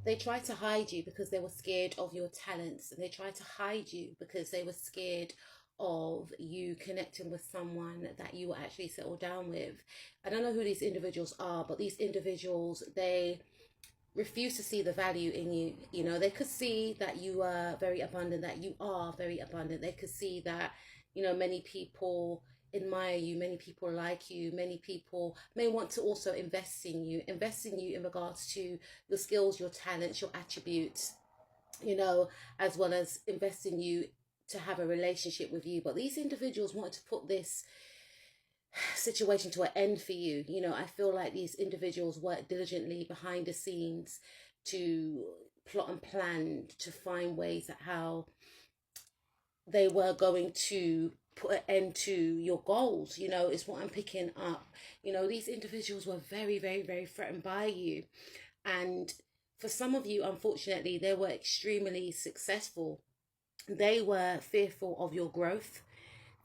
They tried to hide you because they were scared of your talents. They tried to hide you because they were scared of you connecting with someone that you will actually settle down with. I don't know who these individuals are, but these individuals, they refuse to see the value in you. You know, they could see that you are very abundant, that you are very abundant. They could see that, you know, many people admire you, many people like you, many people may want to also invest in you in regards to your skills, your talents, your attributes, you know, as well as invest in you to have a relationship with you. But these individuals wanted to put this situation to an end for you. You know, I feel like these individuals work diligently behind the scenes to plot and plan to find ways at how they were going to put an end to your goals. You know, is what I'm picking up. You know, these individuals were very, very, very threatened by you. And for some of you, unfortunately, they were extremely successful. They were fearful of your growth.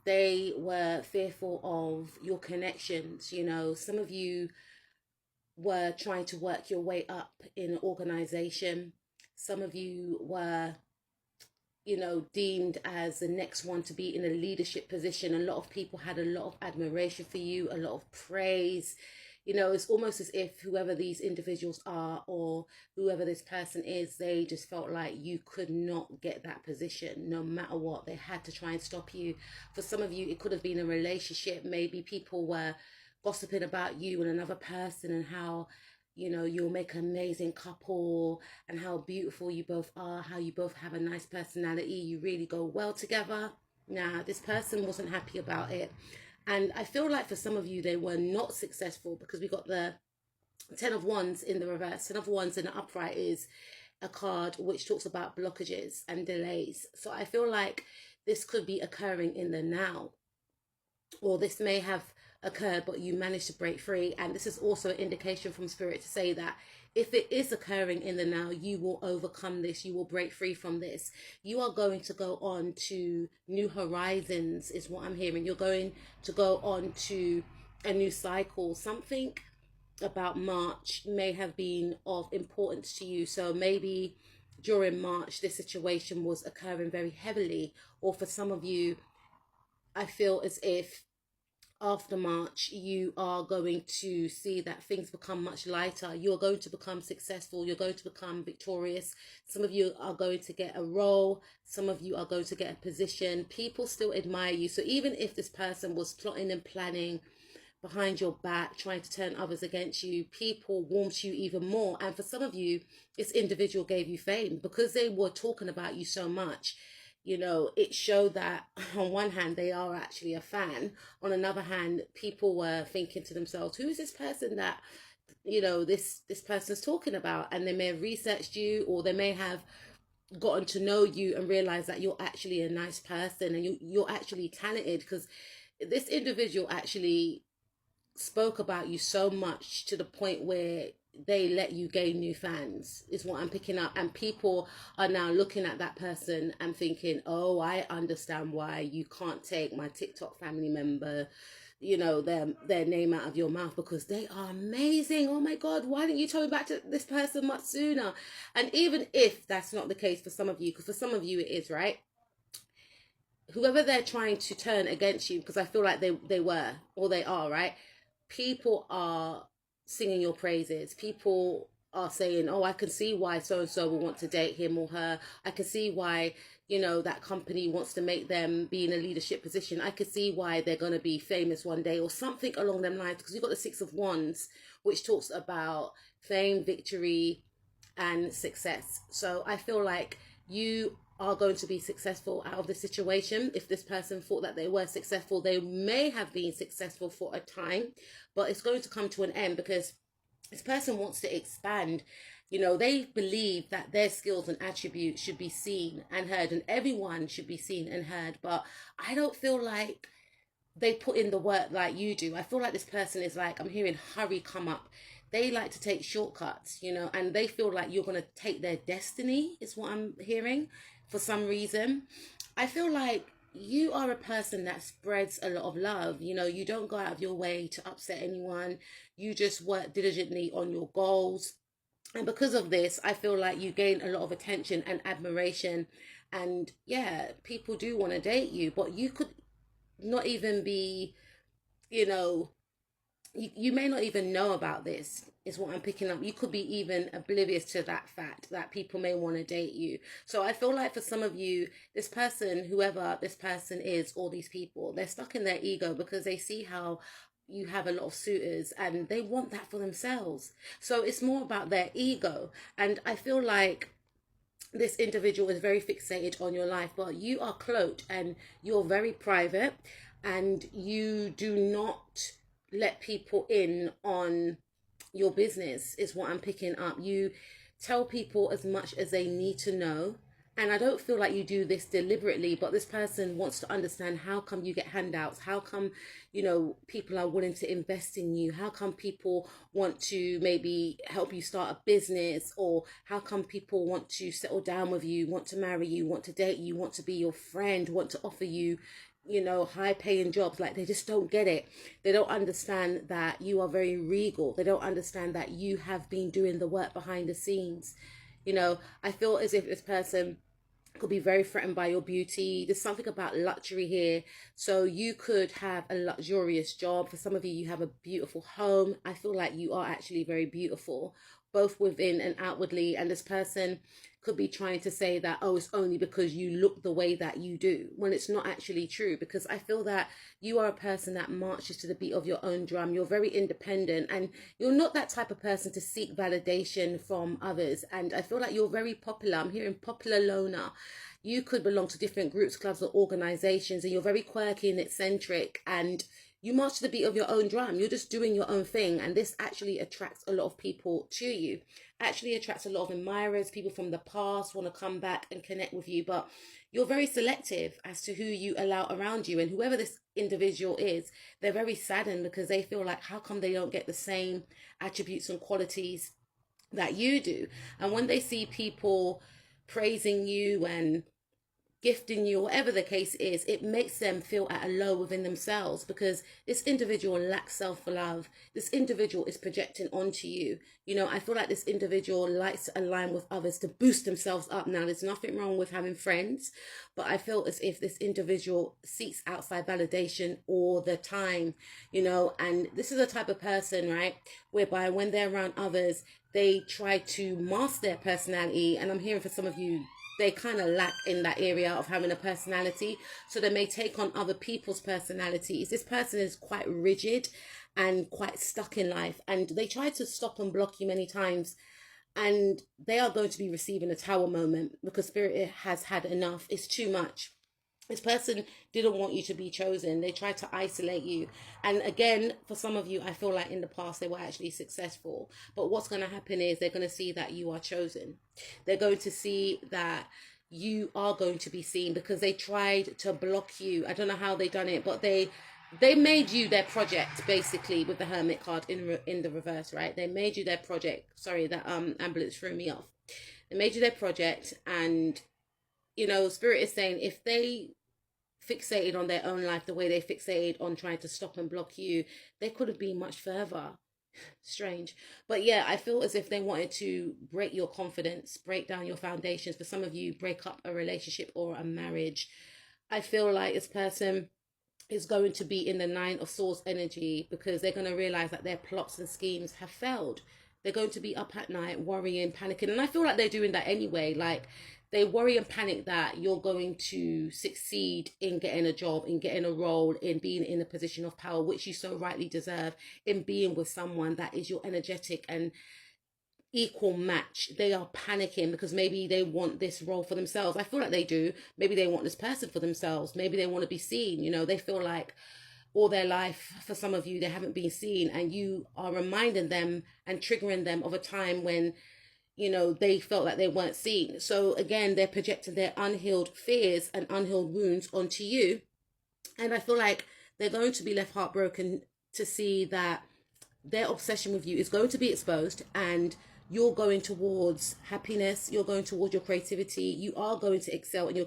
They were fearful of your connections. You know, some of you were trying to work your way up in an organization. Some of you were, you know, deemed as the next one to be in a leadership position. A lot of people had a lot of admiration for you, a lot of praise. You know, it's almost as if whoever these individuals are or whoever this person is, they just felt like you could not get that position no matter what. They had to try and stop you. For some of you, it could have been a relationship. Maybe people were gossiping about you and another person and how, you know, you'll make an amazing couple and how beautiful you both are, how you both have a nice personality, you really go well together. Nah, this person wasn't happy about it. And I feel like for some of you, they were not successful because we got the 10 of Wands in the reverse. 10 of Wands in the upright is a card which talks about blockages and delays. So I feel like this could be occurring in the now, or this may have occurred, but you managed to break free. And this is also an indication from Spirit to say that if it is occurring in the now, you will overcome this. You will break free from this. You are going to go on to new horizons, is what I'm hearing. You're going to go on to a new cycle. Something about March may have been of importance to you. So maybe during March, this situation was occurring very heavily. Or for some of you, I feel as if after March, you are going to see that things become much lighter. You're going to become successful. You're going to become victorious. Some of you are going to get a role. Some of you are going to get a position. People still admire you. So even if this person was plotting and planning behind your back, trying to turn others against you, people warmed you even more. And for some of you, this individual gave you fame because they were talking about you so much. You know, it showed that on one hand, they are actually a fan. On another hand, people were thinking to themselves, who is this person that, you know, this person's talking about? And they may have researched you, or they may have gotten to know you and realized that you're actually a nice person and you're actually talented, because this individual actually spoke about you so much to the point where they let you gain new fans, is what I'm picking up. And people are now looking at that person and thinking, oh, I understand why you can't take my TikTok family member, you know, their name out of your mouth, because they are amazing. Oh my God, why didn't you tell me back to this person much sooner? And even if that's not the case for some of you, because for some of you it is, right? Whoever they're trying to turn against you, because I feel like they were, or they are, right? People are singing your praises. People are saying, oh, I can see why so and so will want to date him or her. I can see why, you know, that company wants to make them be in a leadership position. I can see why they're going to be famous one day, or something along them lines, because you've got the 6 of Wands, which talks about fame, victory, and success. So I feel like you are going to be successful out of this situation. If this person thought that they were successful, they may have been successful for a time, but it's going to come to an end because this person wants to expand. You know, they believe that their skills and attributes should be seen and heard, and everyone should be seen and heard. But I don't feel like they put in the work like you do. I feel like this person is like, I'm hearing hurry come up. They like to take shortcuts, you know, and they feel like you're going to take their destiny, is what I'm hearing for some reason. I feel like you are a person that spreads a lot of love. You know, you don't go out of your way to upset anyone. You just work diligently on your goals. And because of this, I feel like you gain a lot of attention and admiration. And yeah, people do want to date you, but you could not even be, you know, you may not even know about this, is what I'm picking up. You could be even oblivious to that fact that people may want to date you. So I feel like for some of you, this person, whoever this person is, all these people, they're stuck in their ego because they see how you have a lot of suitors and they want that for themselves. So it's more about their ego. And I feel like this individual is very fixated on your life, but you are cloaked and you're very private, and you do not let people in on your business, is what I'm picking up. You tell people as much as they need to know. And I don't feel like you do this deliberately, but this person wants to understand how come you get handouts, how come, people are willing to invest in you, how come people want to maybe help you start a business, or how come people want to settle down with you, want to marry you, want to date you, want to be your friend, want to offer you high paying jobs. Like, they just don't get it. They don't understand that you are very regal. They don't understand that you have been doing the work behind the scenes. I feel as if this person could be very threatened by your beauty. There's something about luxury here. So you could have a luxurious job. For some of you, you have a beautiful home. I feel like you are actually very beautiful, both within and outwardly. And this person could be trying to say that, oh, it's only because you look the way that you do, when it's not actually true. Because I feel that you are a person that marches to the beat of your own drum. You're very independent, and you're not that type of person to seek validation from others. And I feel like you're very popular. I'm hearing popular loner. You could belong to different groups, clubs, or organizations, and you're very quirky and eccentric, and you march to the beat of your own drum. You're just doing your own thing, and this actually attracts a lot of people to you. Actually attracts a lot of admirers. People from the past want to come back and connect with you, but you're very selective as to who you allow around you. And whoever this individual is, they're very saddened because they feel like, how come they don't get the same attributes and qualities that you do? And when they see people praising you and gifting you, whatever the case is, it makes them feel at a low within themselves, because this individual lacks self-love. This individual is projecting onto you. I feel like this individual likes to align with others to boost themselves up. Now, there's nothing wrong with having friends, but I feel as if this individual seeks outside validation all the time, and this is a type of person, right, whereby when they're around others, they try to mask their personality. And I'm hearing for some of you, they kind of lack in that area of having a personality. So they may take on other people's personalities. This person is quite rigid and quite stuck in life, and they try to stop and block you many times. And they are going to be receiving a tower moment, because Spirit has had enough. It's too much. This person didn't want you to be chosen. They tried to isolate you. And again, for some of you, I feel like in the past they were actually successful. But what's going to happen is they're going to see that you are chosen. They're going to see that you are going to be seen, because they tried to block you. I don't know how they done it, but they made you their project, basically, with the Hermit card in the reverse, right? They made you their project. Sorry, that ambulance threw me off. They made you their project, and Spirit is saying if they fixated on their own life the way they fixated on trying to stop and block you, they could have been much further. Strange. But yeah, I feel as if they wanted to break your confidence, break down your foundations. For some of you, break up a relationship or a marriage. I feel like this person is going to be in the Nine of Swords energy, because they're going to realize that their plots and schemes have failed. They're going to be up at night worrying, panicking, and I feel like they're doing that anyway. Like, they worry and panic that you're going to succeed in getting a job, in getting a role, in being in a position of power, which you so rightly deserve, in being with someone that is your energetic and equal match. They are panicking because maybe they want this role for themselves. I feel like they do. Maybe they want this person for themselves. Maybe they want to be seen. They feel like all their life, for some of you, they haven't been seen, and you are reminding them and triggering them of a time when they felt like they weren't seen. So again, they're projecting their unhealed fears and unhealed wounds onto you. And I feel like they're going to be left heartbroken to see that their obsession with you is going to be exposed, and you're going towards happiness. You're going towards your creativity. You are going to excel in your